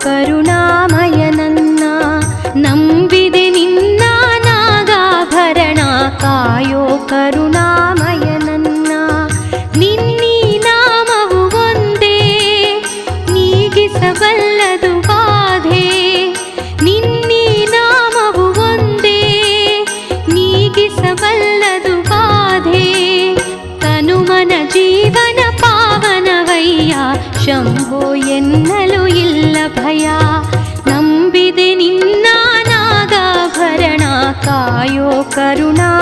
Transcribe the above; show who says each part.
Speaker 1: ಕರುಣಾಮಯ ನನ್ನ. ನಂಬಿದೆ ನಿನ್ನ ನಾಗಾಭರಣ ಕಾಯೋ ಕರುಣಾಮಯ ನನ್ನ. ನಿನ್ನೀ ನಾಮವು ಒಂದೇ ನೀಗಿಸಬಲ್ಲದು ಬಾಧೆ. ನಿನ್ನೀ ನಾಮವು ಒಂದೇ ನೀಗಿಸಬಲ್ಲದು ಬಾಧೆ. ತನುಮನ ಜೀವನ ಪಾವನವಯ್ಯ ಶಂಭೋ ಎನ್ನಲು ಇಲ್ಲ ಭಯ. ನಂಬಿದೆ ನಿನ್ನ ನಾಗಾಭರಣ ಕಾಯೋ ಕರುಣಾ